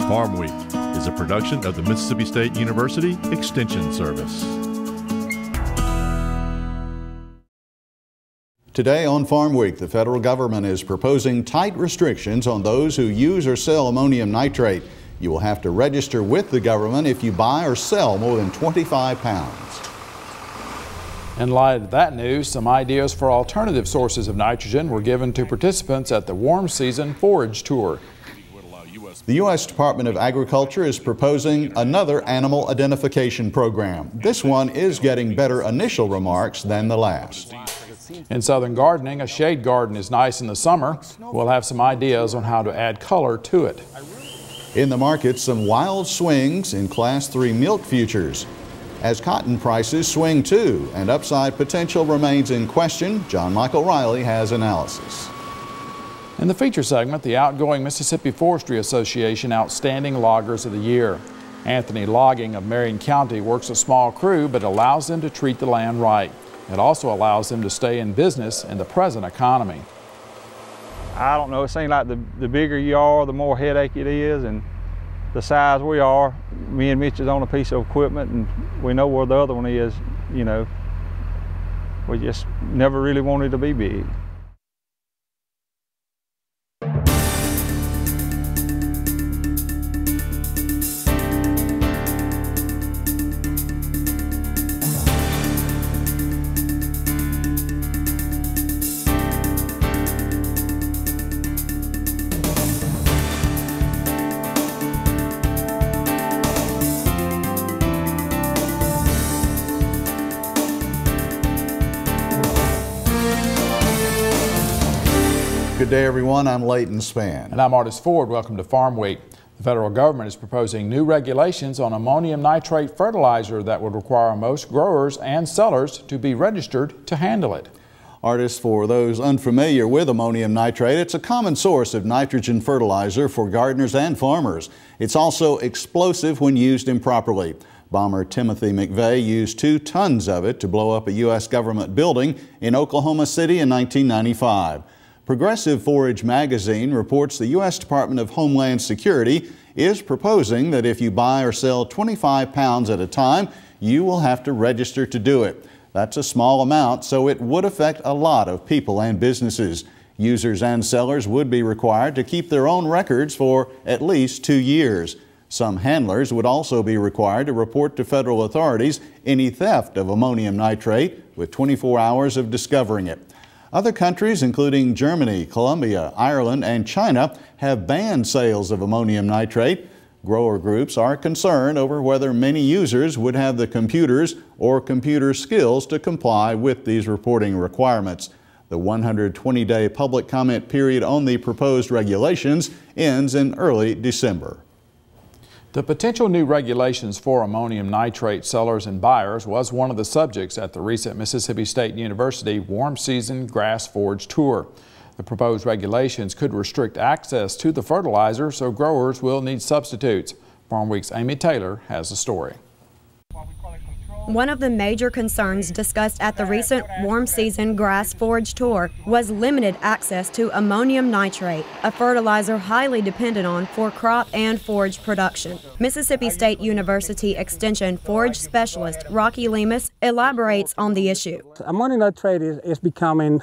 Farm Week is a production of the Mississippi State University Extension Service. Today on Farm Week, the federal government is proposing tight restrictions on those who use or sell ammonium nitrate. You will have to register with the government if you buy or sell more than 25 pounds. In light of that news, some ideas for alternative sources of nitrogen were given to participants at the warm season Forage tour. The U.S. Department of Agriculture is proposing another animal identification program. This one is getting better initial remarks than the last. In southern gardening, a shade garden is nice in the summer. We'll have some ideas on how to add color to it. In the market, some wild swings in Class 3 milk futures. As cotton prices swing too, and upside potential remains in question, John Michael Riley has analysis. In the feature segment, the outgoing Mississippi Forestry Association Outstanding Loggers of the Year. Anthony Logging of Marion County works a small crew, but allows them to treat the land right. It also allows them to stay in business in the present economy. I don't know, it seems like the bigger you are, the more headache it is, and the size we are, me and Mitch is on a piece of equipment and we know where the other one is, you know. We just never really wanted to be big. Good day, everyone. I'm Leighton Spann. And I'm Artist Ford. Welcome to Farm Week. The federal government is proposing new regulations on ammonium nitrate fertilizer that would require most growers and sellers to be registered to handle it. Artists, for those unfamiliar with ammonium nitrate, it's a common source of nitrogen fertilizer for gardeners and farmers. It's also explosive when used improperly. Bomber Timothy McVeigh used 2 tons of it to blow up a U.S. government building in Oklahoma City in 1995. Progressive Forage magazine reports the U.S. Department of Homeland Security is proposing that if you buy or sell 25 pounds at a time, you will have to register to do it. That's a small amount, so it would affect a lot of people and businesses. Users and sellers would be required to keep their own records for at least 2 years. Some handlers would also be required to report to federal authorities any theft of ammonium nitrate with 24 hours of discovering it. Other countries, including Germany, Colombia, Ireland, and China, have banned sales of ammonium nitrate. Grower groups are concerned over whether many users would have the computers or computer skills to comply with these reporting requirements. The 120-day public comment period on the proposed regulations ends in early December. The potential new regulations for ammonium nitrate sellers and buyers was one of the subjects at the recent Mississippi State University warm season grass forage tour. The proposed regulations could restrict access to the fertilizer, so growers will need substitutes. Farm Week's Amy Taylor has the story. One of the major concerns discussed at the recent warm season grass forage tour was limited access to ammonium nitrate, a fertilizer highly dependent on for crop and forage production. Mississippi State University Extension forage specialist Rocky Lemus elaborates on the issue. Ammonium nitrate is becoming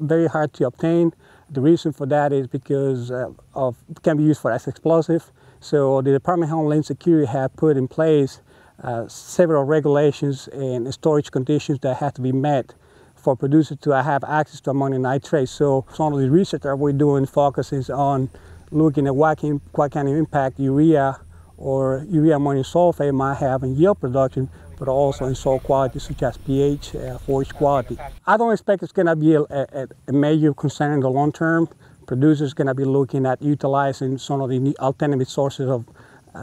very hard to obtain. The reason for that is because it can be used as explosive. So the Department of Homeland Security have put in place several regulations and storage conditions that have to be met for producers to have access to ammonium nitrate. So some of the research that we're doing focuses on looking at what kind of impact urea or urea ammonium sulfate might have in yield production, but also in soil quality such as pH, forage quality. I don't expect it's going to be a major concern in the long term. Producers are going to be looking at utilizing some of the alternative sources of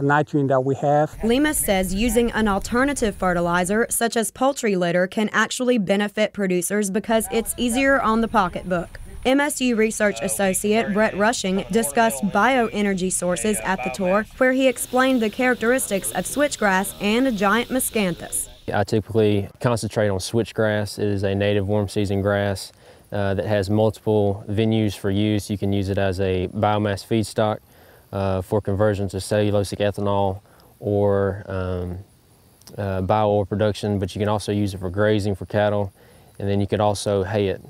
nitrogen that we have. Lemus says using an alternative fertilizer such as poultry litter can actually benefit producers because it's easier on the pocketbook. MSU research associate Brett Rushing discussed bioenergy sources at the tour, where he explained the characteristics of switchgrass and giant miscanthus. I typically concentrate on switchgrass. It is a native warm season grass that has multiple venues for use. You can use it as a biomass feedstock. for conversion to cellulosic ethanol or bio-oil production, but you can also use it for grazing for cattle, and then you could also hay it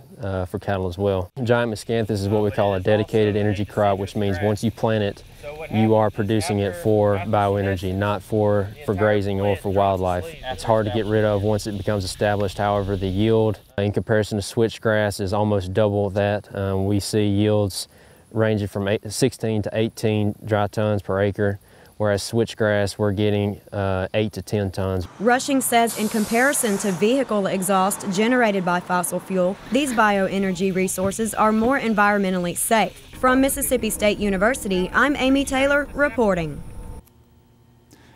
for cattle as well. Giant miscanthus is what we call a dedicated energy crop, which means once you plant it, you are producing it for bioenergy, not for grazing or for wildlife. It's hard to get rid of once it becomes established. However, the yield in comparison to switchgrass is almost double that. We see yields ranging from 16 to 18 dry tons per acre, whereas switchgrass we're getting 8 to 10 tons. Rushing says in comparison to vehicle exhaust generated by fossil fuel, these bioenergy resources are more environmentally safe. From Mississippi State University, I'm Amy Taylor reporting.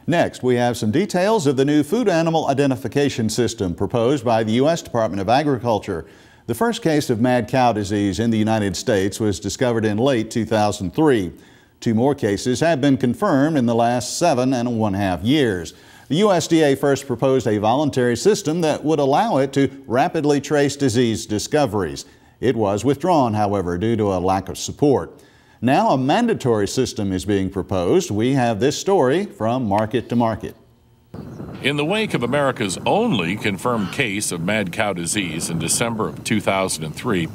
Next, we have some details of the new food animal identification system proposed by the U.S. Department of Agriculture. The first case of mad cow disease in the United States was discovered in late 2003. 2 more cases have been confirmed in the last 7.5 years. The USDA first proposed a voluntary system that would allow it to rapidly trace disease discoveries. It was withdrawn, however, due to a lack of support. Now a mandatory system is being proposed. We have this story from Market to Market. In the wake of America's only confirmed case of mad cow disease in December of 2003,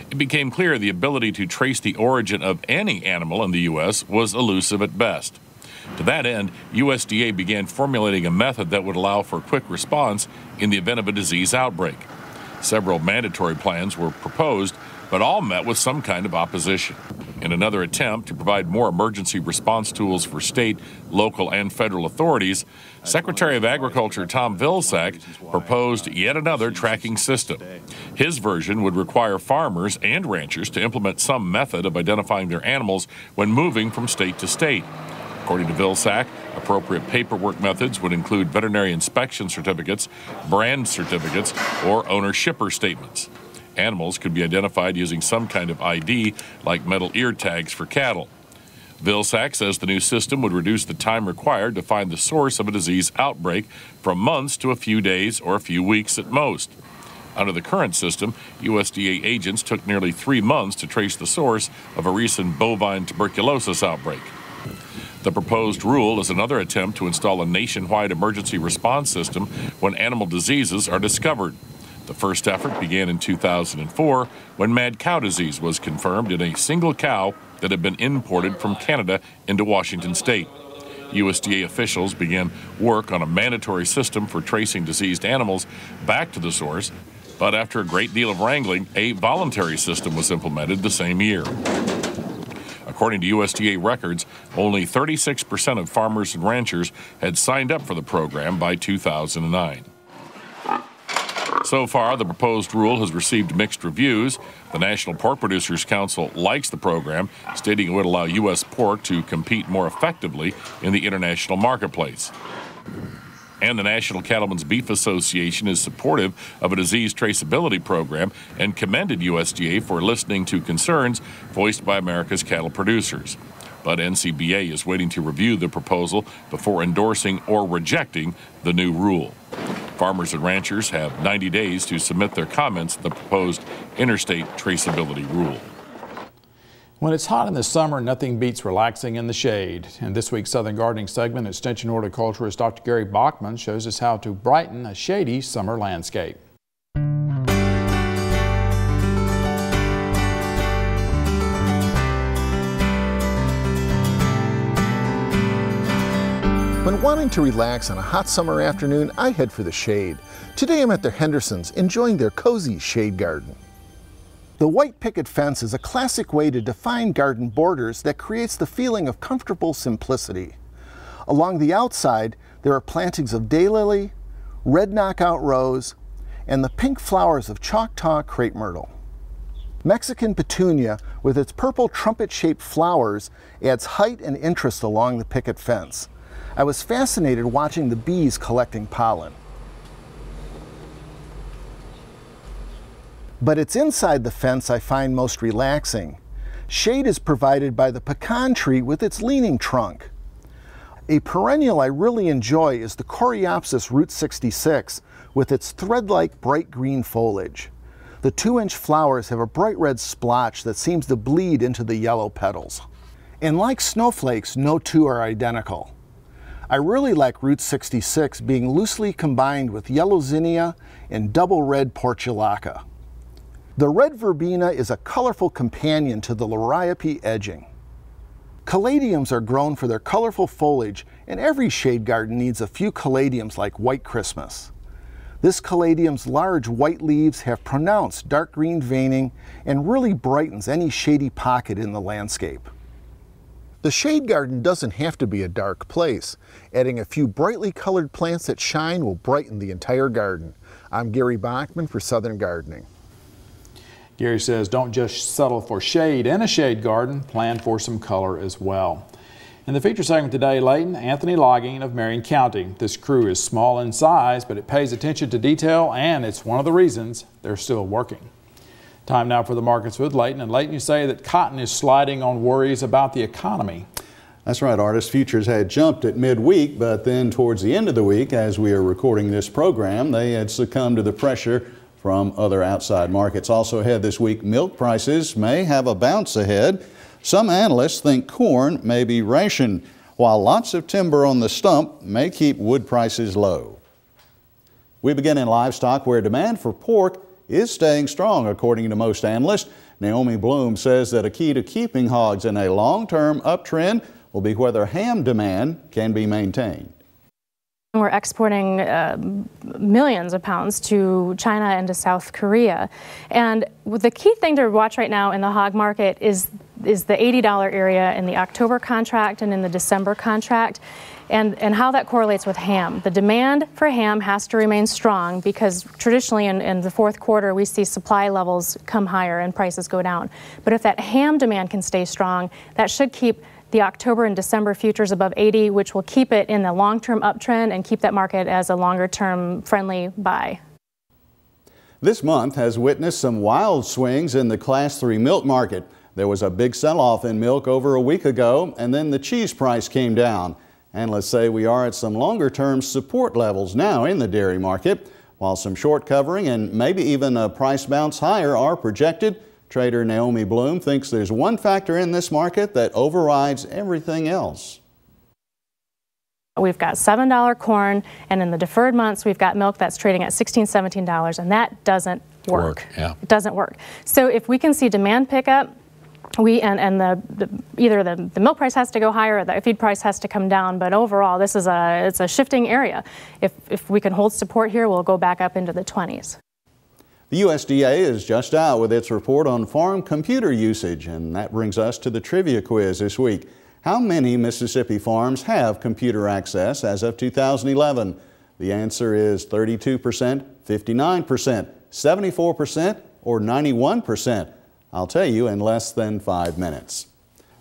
it became clear the ability to trace the origin of any animal in the U.S. was elusive at best. To that end, USDA began formulating a method that would allow for quick response in the event of a disease outbreak. Several mandatory plans were proposed, but all met with some kind of opposition. In another attempt to provide more emergency response tools for state, local, and federal authorities, Secretary of Agriculture Tom Vilsack proposed yet another tracking system. His version would require farmers and ranchers to implement some method of identifying their animals when moving from state to state. According to Vilsack, appropriate paperwork methods would include veterinary inspection certificates, brand certificates, or owner-shipper statements. Animals could be identified using some kind of ID, like metal ear tags for cattle. Vilsack says the new system would reduce the time required to find the source of a disease outbreak from months to a few days or a few weeks at most. Under the current system, USDA agents took nearly 3 months to trace the source of a recent bovine tuberculosis outbreak. The proposed rule is another attempt to install a nationwide emergency response system when animal diseases are discovered. The first effort began in 2004 when mad cow disease was confirmed in a single cow that had been imported from Canada into Washington state. USDA officials began work on a mandatory system for tracing diseased animals back to the source, but after a great deal of wrangling, a voluntary system was implemented the same year. According to USDA records, only 36% of farmers and ranchers had signed up for the program by 2009. So far, the proposed rule has received mixed reviews. The National Pork Producers Council likes the program, stating it would allow U.S. pork to compete more effectively in the international marketplace. And the National Cattlemen's Beef Association is supportive of a disease traceability program and commended USDA for listening to concerns voiced by America's cattle producers. But NCBA is waiting to review the proposal before endorsing or rejecting the new rule. Farmers and ranchers have 90 days to submit their comments to the proposed interstate traceability rule. When it's hot in the summer, nothing beats relaxing in the shade. In this week's Southern Gardening segment, Extension horticulturist Dr. Gary Bachman shows us how to brighten a shady summer landscape. When wanting to relax on a hot summer afternoon, I head for the shade. Today I'm at the Hendersons, enjoying their cozy shade garden. The white picket fence is a classic way to define garden borders that creates the feeling of comfortable simplicity. Along the outside, there are plantings of daylily, red knockout rose, and the pink flowers of Choctaw crepe myrtle. Mexican petunia, with its purple trumpet-shaped flowers, adds height and interest along the picket fence. I was fascinated watching the bees collecting pollen. But it's inside the fence I find most relaxing. Shade is provided by the pecan tree with its leaning trunk. A perennial I really enjoy is the Coreopsis Route 66 with its thread-like bright green foliage. The 2-inch flowers have a bright red splotch that seems to bleed into the yellow petals. And like snowflakes, no two are identical. I really like Route 66 being loosely combined with yellow zinnia and double red portulaca. The red verbena is a colorful companion to the liriope edging. Caladiums are grown for their colorful foliage, and every shade garden needs a few caladiums like White Christmas. This caladium's large white leaves have pronounced dark green veining and really brightens any shady pocket in the landscape. The shade garden doesn't have to be a dark place. Adding a few brightly colored plants that shine will brighten the entire garden. I'm Gary Bachman for Southern Gardening. Gary says don't just settle for shade in a shade garden, plan for some color as well. In the feature segment today, Layton, Anthony Logging of Marion County. This crew is small in size, but it pays attention to detail, and it's one of the reasons they're still working. Time now for the markets with Layton. And Layton, you say that cotton is sliding on worries about the economy. That's right, Artist. Futures had jumped at midweek, but then towards the end of the week, as we are recording this program, they had succumbed to the pressure from other outside markets. Also ahead this week, milk prices may have a bounce ahead. Some analysts think corn may be rationed, while lots of timber on the stump may keep wood prices low. We begin in livestock, where demand for pork is staying strong, according to most analysts. Naomi Bloom says that a key to keeping hogs in a long-term uptrend will be whether ham demand can be maintained. We're exporting millions of pounds to China and to South Korea. And the key thing to watch right now in the hog market is the $80 area in the October contract and in the December contract, and how that correlates with ham. The demand for ham has to remain strong because traditionally in the fourth quarter we see supply levels come higher and prices go down. But if that ham demand can stay strong, that should keep the October and December futures above 80, which will keep it in the long-term uptrend and keep that market as a longer-term friendly buy. This month has witnessed some wild swings in the Class 3 milk market. There was a big sell-off in milk over a week ago, and then the cheese price came down. Analysts say we are at some longer-term support levels now in the dairy market, while some short covering and maybe even a price bounce higher are projected. Trader Naomi Bloom thinks there's one factor in this market that overrides everything else. We've got $7 corn, and in the deferred months we've got milk that's trading at $16, $17, and that doesn't work. It doesn't work. So if we can see demand pick up, either the milk price has to go higher or the feed price has to come down, but overall it's a shifting area. If we can hold support here, we'll go back up into the 20s. The USDA is just out with its report on farm computer usage, and that brings us to the trivia quiz this week. How many Mississippi farms have computer access as of 2011? The answer is 32%, 59%, 74%, or 91%. I'll tell you in less than 5 minutes.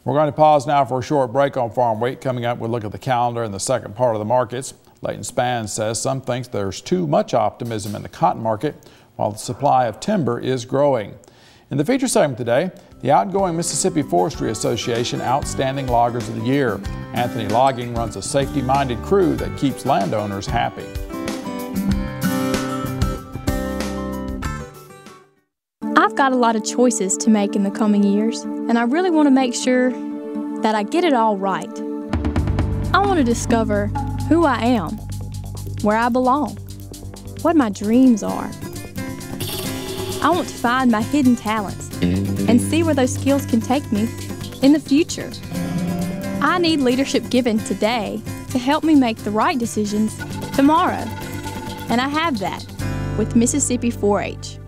We're going to pause now for a short break on Farm Week. Coming up, we'll look at the calendar in the second part of the markets. Leighton Spann says some think there's too much optimism in the cotton market, while the supply of timber is growing. In the feature segment today, the outgoing Mississippi Forestry Association Outstanding Loggers of the Year. Anthony Logging runs a safety-minded crew that keeps landowners happy. I've got a lot of choices to make in the coming years, and I really want to make sure that I get it all right. I want to discover who I am, where I belong, what my dreams are. I want to find my hidden talents and see where those skills can take me in the future. I need leadership given today to help me make the right decisions tomorrow. And I have that with Mississippi Forage.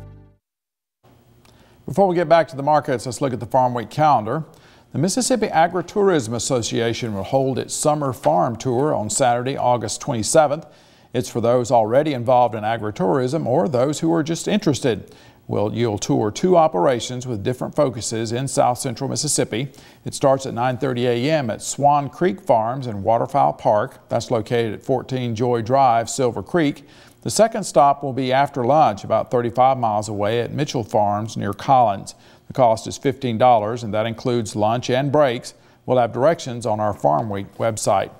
Before we get back to the markets, let's look at the Farm Week calendar. The Mississippi Agritourism Association will hold its summer farm tour on Saturday, August 27th. It's for those already involved in agritourism or those who are just interested. You'll tour 2 operations with different focuses in South Central Mississippi. It starts at 9:30 a.m. at Swan Creek Farms in Waterfowl Park. That's located at 14 Joy Drive, Silver Creek. The second stop will be after lunch, about 35 miles away at Mitchell Farms near Collins. The cost is $15, and that includes lunch and breaks. We'll have directions on our Farm Week website.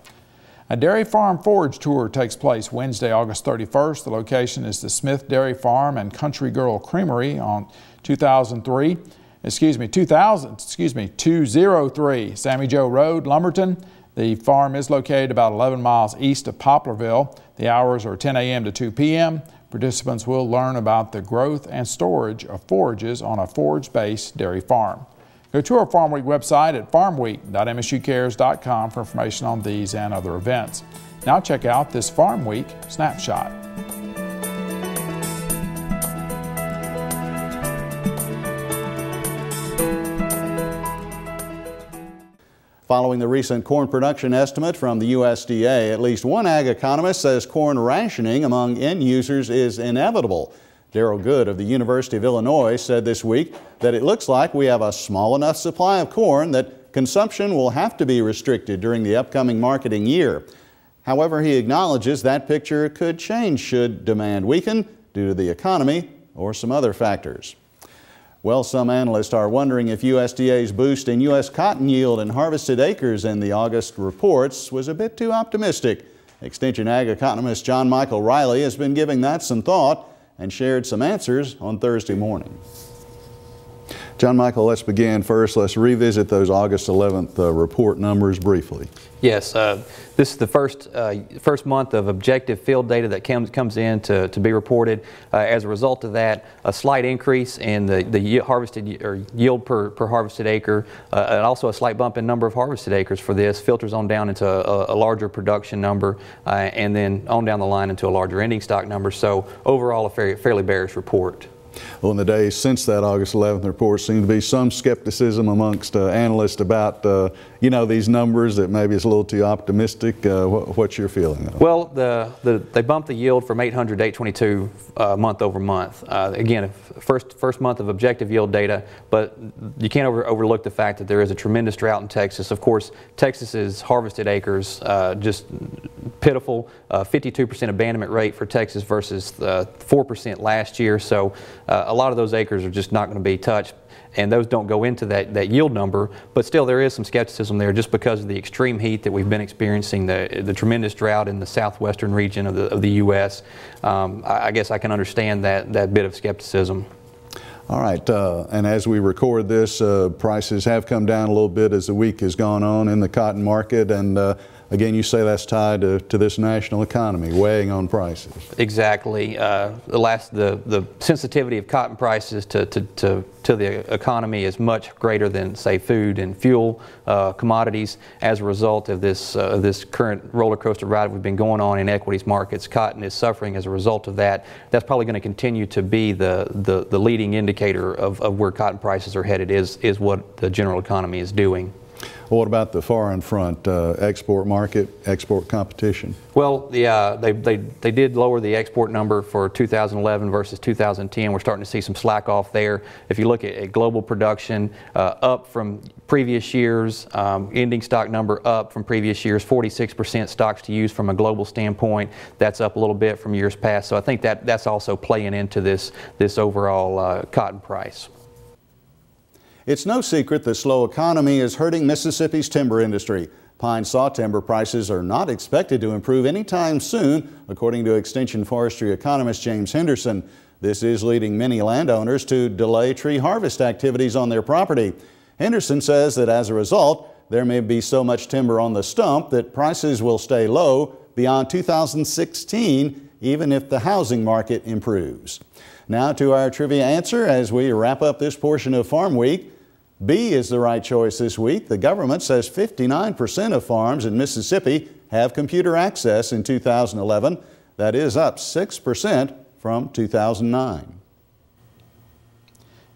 A dairy farm forage tour takes place Wednesday, August 31st. The location is the Smith Dairy Farm and Country Girl Creamery on 2003. 203 Sammy Joe Road, Lumberton. The farm is located about 11 miles east of Poplarville. The hours are 10 a.m. to 2 p.m. Participants will learn about the growth and storage of forages on a forage-based dairy farm. Go to our Farm Week website at farmweek.msucares.com for information on these and other events. Now check out this Farm Week snapshot. Following the recent corn production estimate from the USDA, at least one ag economist says corn rationing among end users is inevitable. Darrell Good of the University of Illinois said this week that it looks like we have a small enough supply of corn that consumption will have to be restricted during the upcoming marketing year. However, he acknowledges that picture could change should demand weaken due to the economy or some other factors. Well, some analysts are wondering if USDA's boost in U.S. cotton yield and harvested acres in the August reports was a bit too optimistic. Extension Ag economist John Michael Riley has been giving that some thought and shared some answers on Thursday morning. John Michael, let's begin first. Let's revisit those August 11th report numbers briefly. Yes, this is the first month of objective field data that comes in to be reported. As a result of that, a slight increase in the harvested or yield per harvested acre, and also a slight bump in number of harvested acres for this filters on down into a larger production number, and then on down the line into a larger ending stock number. So overall, a fairly bearish report. Well, in the days since that August 11th report, seemed to be some skepticism amongst analysts about, these numbers that maybe it's a little too optimistic. What's your feeling? Well, they bumped the yield from 800 to 822 month over month. Again, first month of objective yield data, but you can't overlook the fact that there is a tremendous drought in Texas. Of course, Texas's harvested acres just pitiful. 52% abandonment rate for Texas versus 4% last year. So a lot of those acres are just not going to be touched, and those don't go into that yield number, but still there is some skepticism there just because of the extreme heat that we've been experiencing, the tremendous drought in the southwestern region of the U.S. I guess I can understand that bit of skepticism. All right, and as we record this, prices have come down a little bit as the week has gone on in the cotton market, and again, you say that's tied to this national economy weighing on prices. Exactly. The sensitivity of cotton prices to the economy is much greater than, say, food and fuel commodities. As a result of this current roller coaster ride we've been going on in equities markets, cotton is suffering as a result of that. That's probably going to continue to be the leading indicator of where cotton prices are headed, is what the general economy is doing. Well, what about the foreign front, export market, export competition? Well, yeah, they did lower the export number for 2011 versus 2010. We're starting to see some slack off there. If you look at global production, up from previous years, ending stock number up from previous years, 46% stocks to use from a global standpoint. That's up a little bit from years past. So I think that's also playing into this overall cotton price. It's no secret the slow economy is hurting Mississippi's timber industry. Pine saw timber prices are not expected to improve anytime soon, according to Extension Forestry economist James Henderson. This is leading many landowners to delay tree harvest activities on their property. Henderson says that as a result, there may be so much timber on the stump that prices will stay low beyond 2016, even if the housing market improves. Now to our trivia answer as we wrap up this portion of Farm Week. B is the right choice this week. The government says 59% of farms in Mississippi have computer access in 2011. That is up 6% from 2009.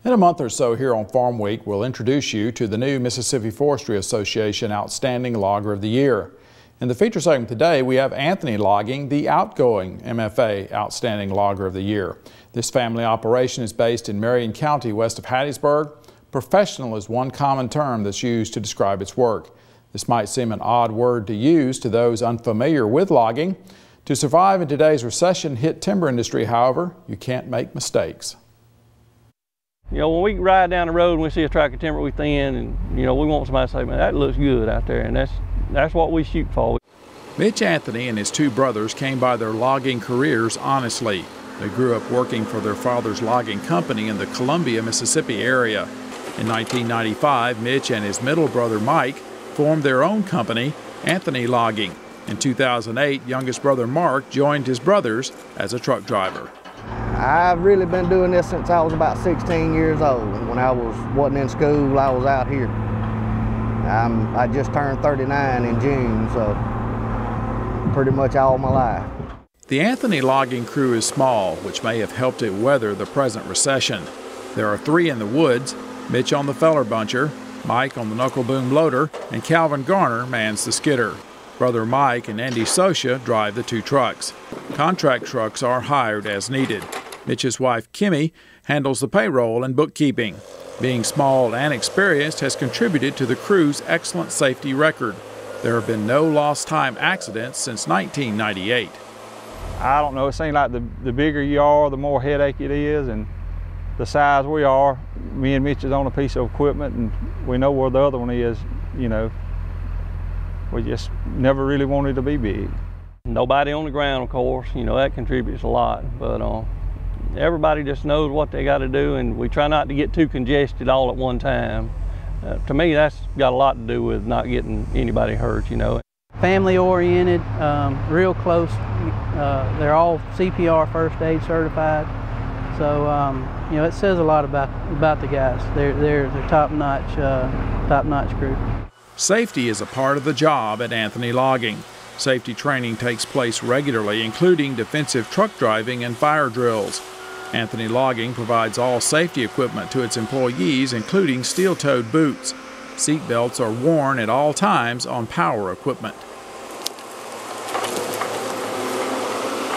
In a month or so here on Farm Week, we'll introduce you to the new Mississippi Forestry Association Outstanding Logger of the Year. In the feature segment today, we have Anthony logging the outgoing MFA Outstanding Logger of the Year. This family operation is based in Marion County, west of Hattiesburg. Professional is one common term that's used to describe its work. This might seem an odd word to use to those unfamiliar with logging. To survive in today's recession-hit timber industry, however, you can't make mistakes. You know, when we ride down the road and we see a tract of timber we thin, and we want somebody to say, man, that looks good out there, and that's what we shoot for. Mitch Anthony and his two brothers came by their logging careers honestly. They grew up working for their father's logging company in the Columbia, Mississippi area. In 1995, Mitch and his middle brother Mike formed their own company, Anthony Logging. In 2008, youngest brother Mark joined his brothers as a truck driver. I've really been doing this since I was about 16 years old. When I wasn't in school, I was out here. I just turned 39 in June, so pretty much all my life. The Anthony Logging crew is small, which may have helped it weather the present recession. There are 3 in the woods, Mitch on the feller buncher, Mike on the knuckle boom loader, and Calvin Garner mans the skidder. Brother Mike and Andy Sosha drive the 2 trucks. Contract trucks are hired as needed. Mitch's wife, Kimmy, handles the payroll and bookkeeping. Being small and experienced has contributed to the crew's excellent safety record. There have been no lost time accidents since 1998. I don't know, it seems like the bigger you are, the more headache it is, and the size we are, me and Mitch is on a piece of equipment and we know where the other one is, you know. We just never really wanted to be big. Nobody on the ground, of course, you know, that contributes a lot, but everybody just knows what they got to do, and we try not to get too congested all at one time. To me, that's got a lot to do with not getting anybody hurt, you know. Family oriented, real close. They're all CPR first aid certified. So, you know, it says a lot about the guys. They're top-notch crew. Safety is a part of the job at Anthony Logging. Safety training takes place regularly, including defensive truck driving and fire drills. Anthony Logging provides all safety equipment to its employees, including steel-toed boots. Seat belts are worn at all times on power equipment.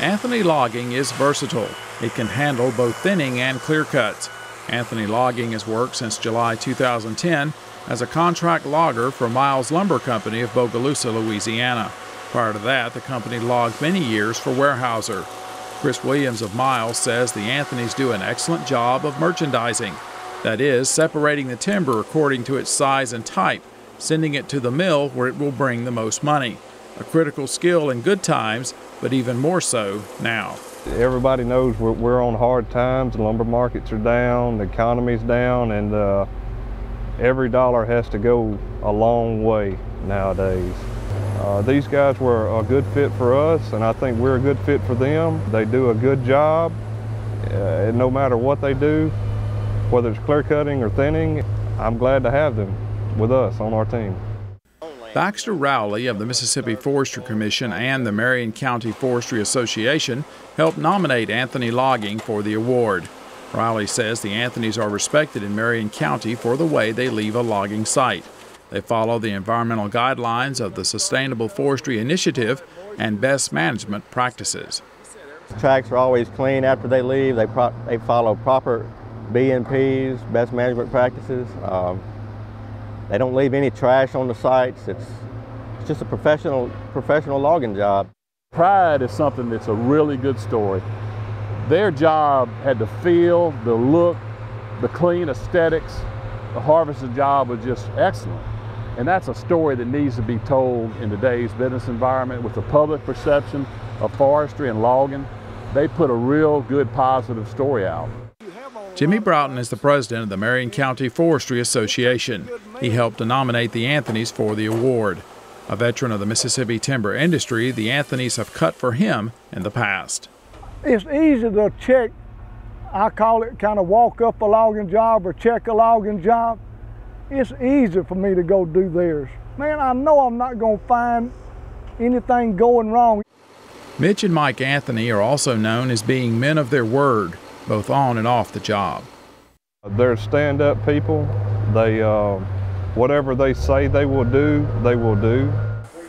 Anthony Logging is versatile. It can handle both thinning and clear cuts. Anthony Logging has worked since July 2010 as a contract logger for Miles Lumber Company of Bogalusa, Louisiana. Prior to that, the company logged many years for Weyerhaeuser. Chris Williams of Miles says the Anthonys do an excellent job of merchandising. That is, separating the timber according to its size and type, sending it to the mill where it will bring the most money. A critical skill in good times, but even more so now. Everybody knows we're on hard times. The lumber markets are down, the economy's down, and every dollar has to go a long way nowadays. These guys were a good fit for us, and I think we're a good fit for them. They do a good job, and no matter what they do, whether it's clear cutting or thinning, I'm glad to have them with us on our team. Baxter Rowley of the Mississippi Forestry Commission and the Marion County Forestry Association helped nominate Anthony Logging for the award. Rowley says the Anthonys are respected in Marion County for the way they leave a logging site. They follow the environmental guidelines of the Sustainable Forestry Initiative and best management practices. The tracks are always clean after they leave. They follow proper B&Ps, best management practices. They don't leave any trash on the sites. It's just a professional logging job. Pride is something that's a really good story. Their job had the feel, the look, the clean aesthetics. The harvesting job was just excellent. And that's a story that needs to be told in today's business environment with the public perception of forestry and logging. They put a real good positive story out. Jimmy Broughton is the president of the Marion County Forestry Association. He helped to nominate the Anthonys for the award. A veteran of the Mississippi timber industry, the Anthonys have cut for him in the past. It's easy to check, I call it kind of walk up a logging job or check a logging job. It's easy for me to go do theirs. Man, I know I'm not going to find anything going wrong. Mitch and Mike Anthony are also known as being men of their word, both on and off the job. They're stand-up people. They, whatever they say they will do, they will do.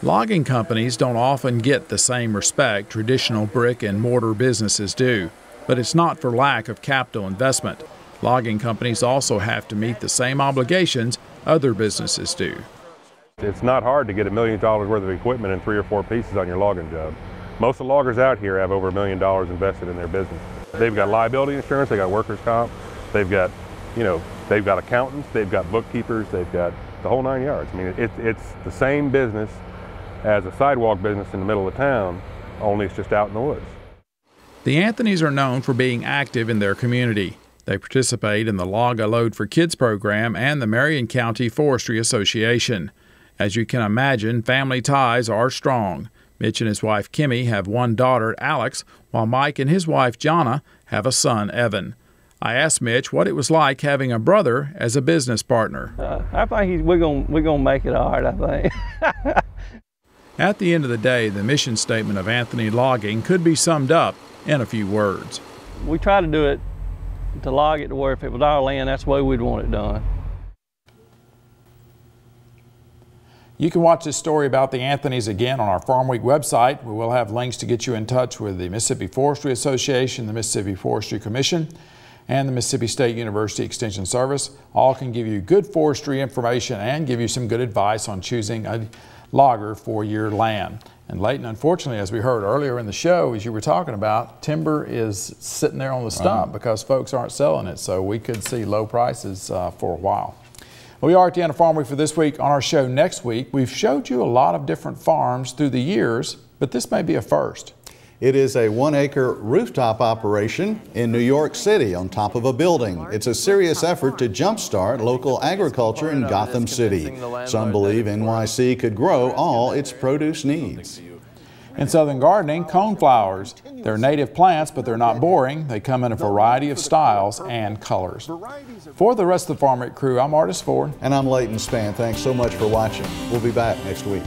Logging companies don't often get the same respect traditional brick and mortar businesses do, but it's not for lack of capital investment. Logging companies also have to meet the same obligations other businesses do. It's not hard to get $1 million worth of equipment and 3 or 4 pieces on your logging job. Most of the loggers out here have over $1 million invested in their business. They've got liability insurance, they've got workers' comp, they've got, they've got accountants, they've got bookkeepers, they've got the whole 9 yards. I mean, it's the same business as a sidewalk business in the middle of town, only it's just out in the woods. The Anthonys are known for being active in their community. They participate in the Log a Load for Kids program and the Marion County Forestry Association. As you can imagine, family ties are strong. Mitch and his wife Kimmy have one daughter, Alex, while Mike and his wife Jonna have a son, Evan. I asked Mitch what it was like having a brother as a business partner. I think we're gonna make it all right, I think. At the end of the day, the mission statement of Anthony Logging could be summed up in a few words. We try to do it, to log it to where if it was our land, that's the way we'd want it done. You can watch this story about the Anthonys again on our Farm Week website. We will have links to get you in touch with the Mississippi Forestry Association, the Mississippi Forestry Commission, and the Mississippi State University Extension Service. All can give you good forestry information and give you some good advice on choosing a logger for your land. And Leighton, unfortunately, as we heard earlier in the show, as you were talking about, timber is sitting there on the stump because folks aren't selling it, so we could see low prices for a while. We are at the end of Farm Week for this week. On our show next week, we've showed you a lot of different farms through the years, but this may be a first. It is a 1-acre rooftop operation in New York City on top of a building. It's a serious effort to jumpstart local agriculture in Gotham City. Some believe NYC could grow all its produce needs. In Southern Gardening, coneflowers. They're native plants, but they're not boring. They come in a variety of styles and colors. For the rest of the Farm Week crew, I'm Artis Ford. And I'm Leighton Spann. Thanks so much for watching. We'll be back next week.